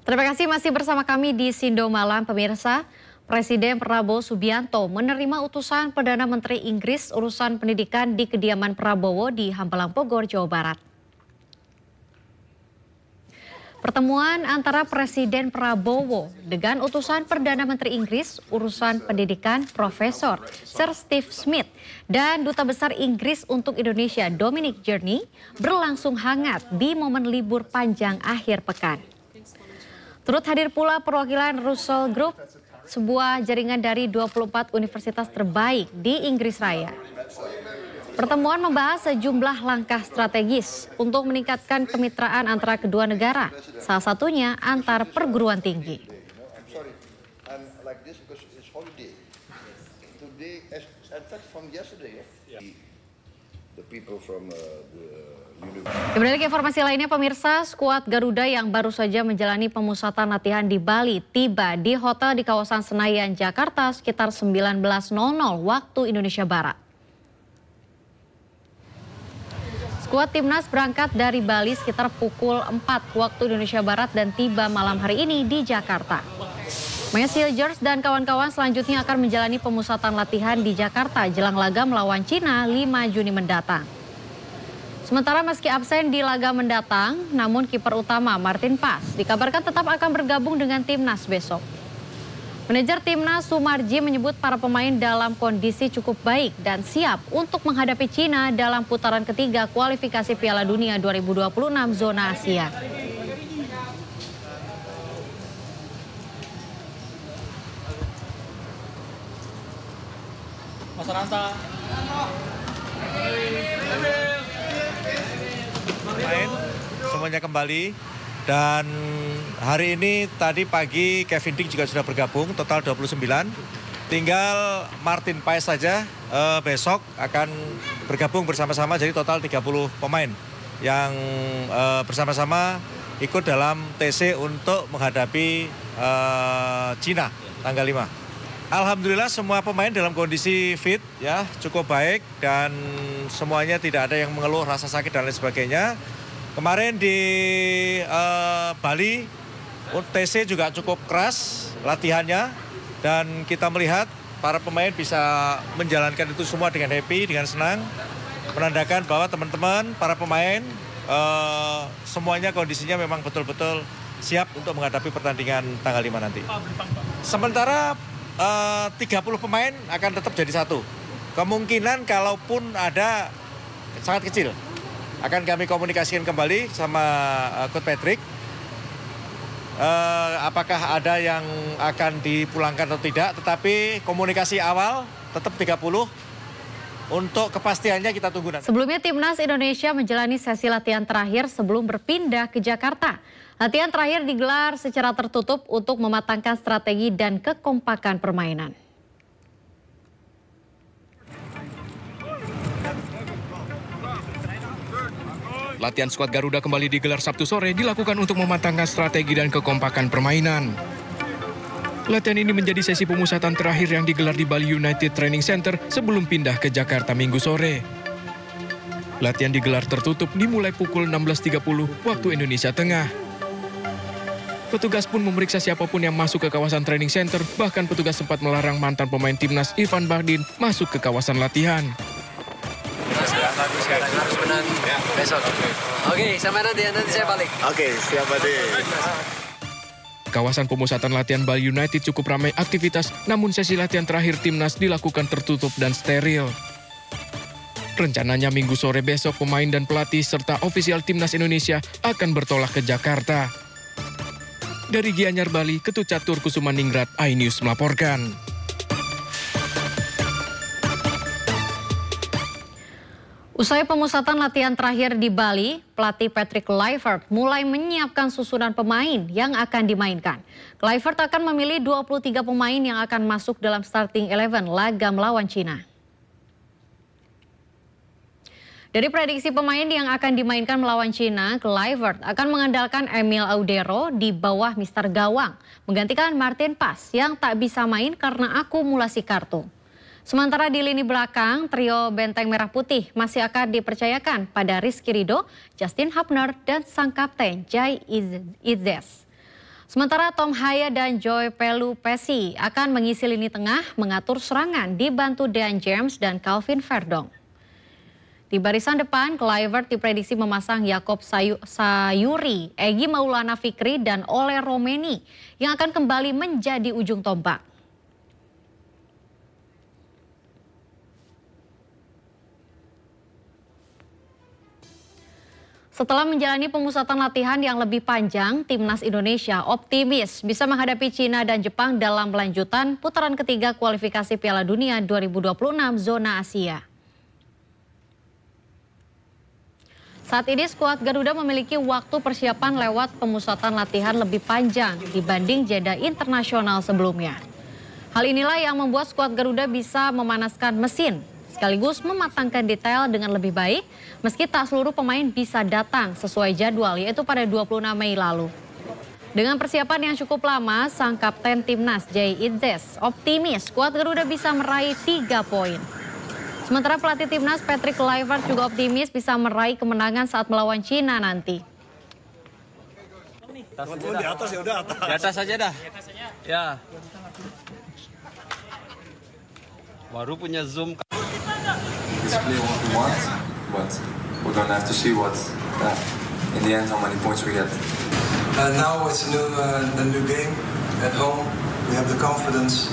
Terima kasih masih bersama kami di Sindo Malam, pemirsa. Presiden Prabowo Subianto menerima utusan Perdana Menteri Inggris urusan pendidikan di kediaman Prabowo di Hambalang, Bogor, Jawa Barat. Pertemuan antara Presiden Prabowo dengan utusan Perdana Menteri Inggris urusan pendidikan Profesor Sir Steve Smith dan Duta Besar Inggris untuk Indonesia Dominic Journey berlangsung hangat di momen libur panjang akhir pekan. Turut hadir pula perwakilan Russell Group, sebuah jaringan dari 24 universitas terbaik di Inggris Raya. Pertemuan membahas sejumlah langkah strategis untuk meningkatkan kemitraan antara kedua negara, salah satunya antar perguruan tinggi. Kembali ke informasi lainnya, pemirsa, skuad Garuda yang baru saja menjalani pemusatan latihan di Bali tiba di hotel di kawasan Senayan, Jakarta sekitar 19.00 waktu Indonesia Barat. Skuad timnas berangkat dari Bali sekitar pukul 4 waktu Indonesia Barat dan tiba malam hari ini di Jakarta. Maya Silgers dan kawan-kawan selanjutnya akan menjalani pemusatan latihan di Jakarta jelang laga melawan Cina 5 Juni mendatang. Sementara meski absen di laga mendatang, namun kiper utama Martin Pas dikabarkan tetap akan bergabung dengan timnas besok. Manajer timnas Sumarji menyebut para pemain dalam kondisi cukup baik dan siap untuk menghadapi Cina dalam putaran ketiga kualifikasi Piala Dunia 2026 zona Asia. Mas Ranta. Main semuanya kembali dan hari ini tadi pagi Kevin Ding juga sudah bergabung, total 29. Tinggal Martin Paes saja besok akan bergabung bersama-sama, jadi total 30 pemain yang bersama-sama ikut dalam TC untuk menghadapi Cina tanggal 5. Alhamdulillah semua pemain dalam kondisi fit ya, cukup baik dan semuanya tidak ada yang mengeluh rasa sakit dan lain sebagainya. Kemarin di Bali, TC juga cukup keras latihannya dan kita melihat para pemain bisa menjalankan itu semua dengan happy, dengan senang. Menandakan bahwa teman-teman, para pemain semuanya kondisinya memang betul-betul siap untuk menghadapi pertandingan tanggal 5 nanti. Sementara 30 pemain akan tetap jadi satu. Kemungkinan kalaupun ada sangat kecil. Akan kami komunikasikan kembali sama Coach Patrick. Apakah ada yang akan dipulangkan atau tidak. Tetapi komunikasi awal tetap 30. Untuk kepastiannya kita tunggu nanti. Sebelumnya timnas Indonesia menjalani sesi latihan terakhir sebelum berpindah ke Jakarta. Latihan terakhir digelar secara tertutup untuk mematangkan strategi dan kekompakan permainan. Latihan skuad Garuda kembali digelar Sabtu sore dilakukan untuk mematangkan strategi dan kekompakan permainan. Latihan ini menjadi sesi pemusatan terakhir yang digelar di Bali United Training Center sebelum pindah ke Jakarta Minggu sore. Latihan digelar tertutup dimulai pukul 16.30 waktu Indonesia Tengah. Petugas pun memeriksa siapapun yang masuk ke kawasan training center, bahkan petugas sempat melarang mantan pemain timnas Ivan Bahdin masuk ke kawasan latihan. Sekarang harus menang besok. Oke, sampai nanti saya balik. Oke, siap Ade. Kawasan pemusatan latihan Bali United cukup ramai aktivitas, namun sesi latihan terakhir timnas dilakukan tertutup dan steril. Rencananya Minggu sore besok pemain dan pelatih serta ofisial timnas Indonesia akan bertolak ke Jakarta. Dari Gianyar, Bali, Ketut Catur Kusumaningrat, iNews melaporkan. Usai pemusatan latihan terakhir di Bali, pelatih Patrick Kluivert mulai menyiapkan susunan pemain yang akan dimainkan. Kluivert akan memilih 23 pemain yang akan masuk dalam starting 11 laga melawan Cina. Dari prediksi pemain yang akan dimainkan melawan Cina, Kluivert akan mengandalkan Emil Audero di bawah Mister Gawang, menggantikan Martin Pas yang tak bisa main karena akumulasi kartu. Sementara di lini belakang, trio benteng merah putih masih akan dipercayakan pada Rizky Ridho, Justin Hubner, dan sang kapten Jai Izzez. Sementara Tom Haya dan Joy Pelupesi akan mengisi lini tengah, mengatur serangan dibantu Dean James dan Calvin Verdong. Di barisan depan, Kluivert diprediksi memasang Jakob Sayuri, Egy Maulana Fikri, dan Ole Romeni yang akan kembali menjadi ujung tombak. Setelah menjalani pemusatan latihan yang lebih panjang, Timnas Indonesia optimis bisa menghadapi Cina dan Jepang dalam lanjutan putaran ketiga kualifikasi Piala Dunia 2026 zona Asia. Saat ini skuad Garuda memiliki waktu persiapan lewat pemusatan latihan lebih panjang dibanding jeda internasional sebelumnya. Hal inilah yang membuat skuad Garuda bisa memanaskan mesin, sekaligus mematangkan detail dengan lebih baik, meski tak seluruh pemain bisa datang sesuai jadwal, yaitu pada 26 Mei lalu. Dengan persiapan yang cukup lama, sang kapten Timnas Jay Idzes optimis skuad Garuda bisa meraih 3 poin. Sementara pelatih Timnas Patrick Kluivert juga optimis bisa meraih kemenangan saat melawan Cina nanti. Di atas ya udah atas. Di atas aja dah. Ya. Baru punya zoom. Display what we want, but we're gonna have to see what, in the end, how many points we get. Now it's a new game at home. We have the confidence.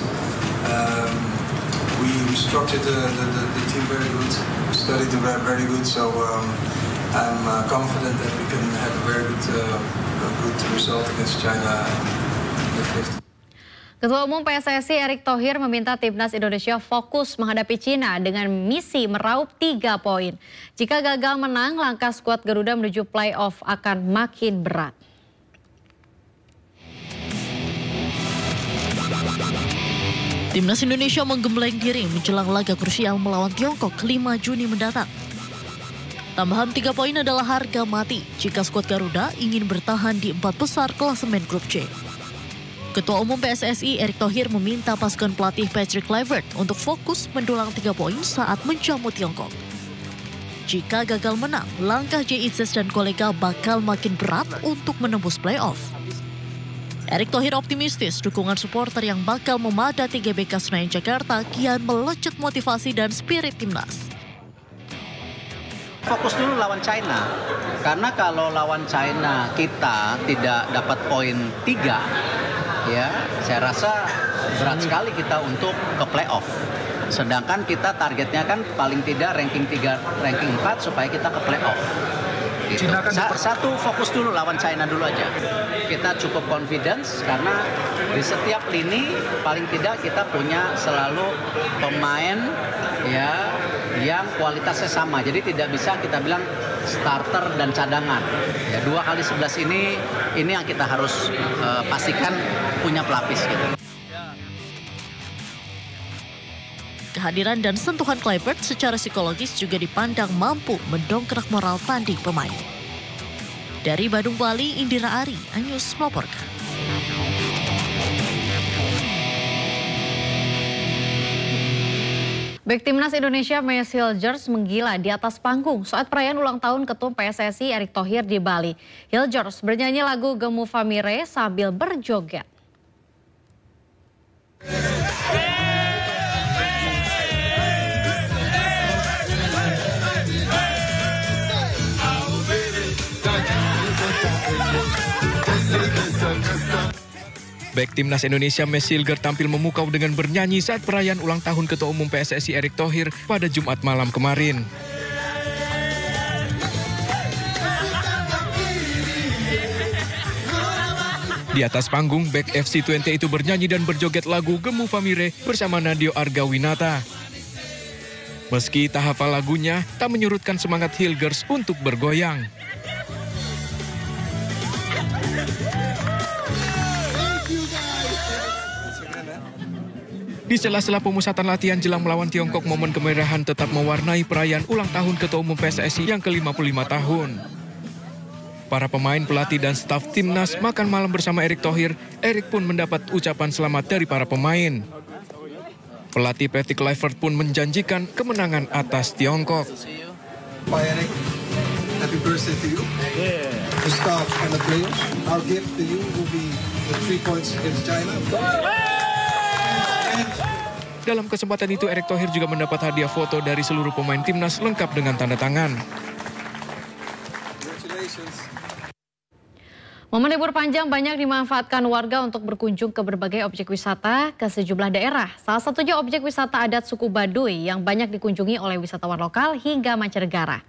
We structured the team very good, studied them very good. So I'm confident that we can have a very good result against China in the 5th. Ketua Umum PSSI Erick Thohir meminta Timnas Indonesia fokus menghadapi Cina dengan misi meraup 3 poin. Jika gagal menang, langkah skuad Garuda menuju play-off akan makin berat. Timnas Indonesia menggembleng diri menjelang laga krusial melawan Tiongkok 5 Juni mendatang. Tambahan 3 poin adalah harga mati jika skuad Garuda ingin bertahan di 4 besar klasemen grup C. Ketua Umum PSSI Erick Thohir meminta pasukan pelatih Patrick Kluivert untuk fokus mendulang 3 poin saat menjamu Tiongkok. Jika gagal menang, langkah Jay Idzes dan kolega bakal makin berat untuk menembus play-off. Erick Thohir optimistis dukungan supporter yang bakal memadati GBK Senayan Jakarta kian melecut motivasi dan spirit timnas. Fokus dulu lawan China, karena kalau lawan China kita tidak dapat poin 3, ya saya rasa berat sekali kita untuk ke playoff. Sedangkan kita targetnya kan paling tidak ranking 3, ranking 4 supaya kita ke playoff. Gitu. Satu fokus dulu lawan China dulu aja. Kita cukup confidence karena di setiap lini paling tidak kita punya selalu pemain ya yang kualitasnya sama. Jadi tidak bisa kita bilang starter dan cadangan. Ya 2x11 ini yang kita harus pastikan punya pelapis gitu. Kehadiran dan sentuhan Kluivert secara psikologis juga dipandang mampu mendongkrak moral tanding pemain. Dari Badung, Bali, Indira Ari, Anyus melaporkan. Bek Timnas Indonesia Mayes Hilgers menggila di atas panggung saat perayaan ulang tahun Ketum PSSI Erick Thohir di Bali. Hilgers bernyanyi lagu Gemu Famire sambil berjoget. Bek Timnas Indonesia Mayes Hilgers tampil memukau dengan bernyanyi saat perayaan ulang tahun Ketua Umum PSSI Erick Thohir pada Jumat malam kemarin. Di atas panggung, bek FC20 itu bernyanyi dan berjoget lagu Gemu Famire bersama Nadio Argawinata. Meski tak hafal lagunya, tak menyurutkan semangat Hilgers untuk bergoyang. Di sela-sela pemusatan latihan jelang melawan Tiongkok, momen kemerahan tetap mewarnai perayaan ulang tahun Ketua Umum PSSI yang ke-55 tahun. Para pemain, pelatih, dan staf timnas makan malam bersama Erick Thohir. Erick pun mendapat ucapan selamat dari para pemain. Pelatih Patrick Kluivert pun menjanjikan kemenangan atas Tiongkok. Pak Erick, happy birthday to you. The staff and the players. Our gift to you will be 3 points against China. Dalam kesempatan itu, Erick Thohir juga mendapat hadiah foto dari seluruh pemain timnas lengkap dengan tanda tangan. Momen libur panjang banyak dimanfaatkan warga untuk berkunjung ke berbagai objek wisata ke sejumlah daerah. Salah satunya objek wisata adat suku Baduy yang banyak dikunjungi oleh wisatawan lokal hingga mancanegara.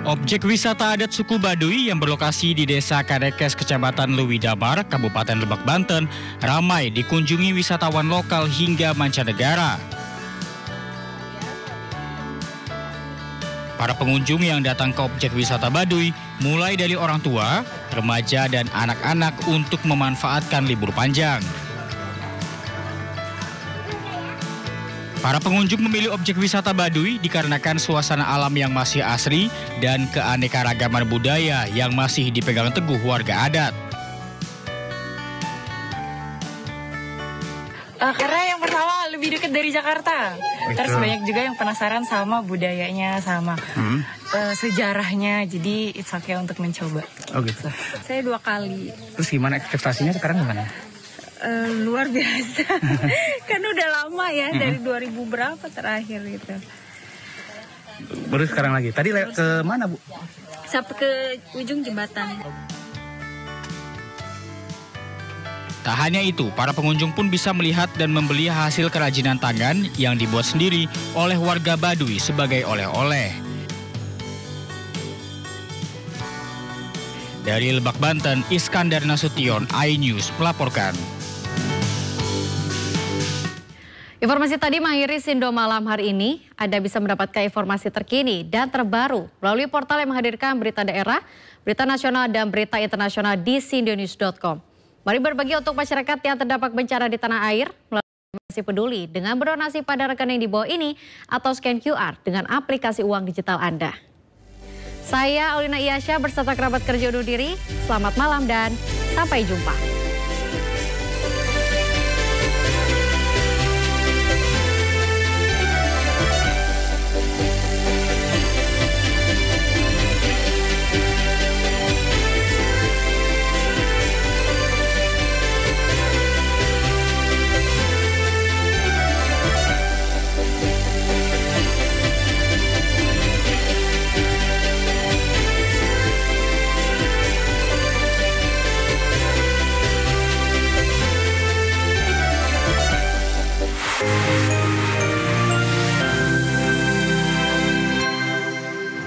Objek wisata adat suku Baduy yang berlokasi di Desa Kadekes, Kecamatan Leuwidamar, Kabupaten Lebak, Banten, ramai dikunjungi wisatawan lokal hingga mancanegara. Para pengunjung yang datang ke objek wisata Baduy mulai dari orang tua, remaja, dan anak-anak untuk memanfaatkan libur panjang. Para pengunjung memilih objek wisata Baduy dikarenakan suasana alam yang masih asri dan keanekaragaman budaya yang masih dipegang teguh warga adat. Karena yang pertama lebih dekat dari Jakarta. Terus banyak juga yang penasaran sama budayanya, sama sejarahnya. Jadi it's okay untuk mencoba. Oh gitu. Saya 2 kali. Terus gimana ekspektasinya sekarang gimana? Luar biasa. Kan udah lama ya, dari 2000 berapa terakhir gitu. Baru sekarang lagi. Tadi ke mana, Bu? Sampai ke ujung jembatan. Tak hanya itu, para pengunjung pun bisa melihat dan membeli hasil kerajinan tangan yang dibuat sendiri oleh warga Baduy sebagai oleh-oleh. Dari Lebak, Banten, Iskandar Nasution, iNews melaporkan. Informasi tadi mengakhiri Sindo Malam hari ini. Anda bisa mendapatkan informasi terkini dan terbaru melalui portal yang menghadirkan berita daerah, berita nasional, dan berita internasional di sindonews.com. Mari berbagi untuk masyarakat yang terdampak bencana di tanah air melalui aplikasi Peduli dengan berdonasi pada rekening di bawah ini atau scan QR dengan aplikasi uang digital Anda. Saya Aulina Iyasya berserta kerabat kerja undur diri. Selamat malam dan sampai jumpa.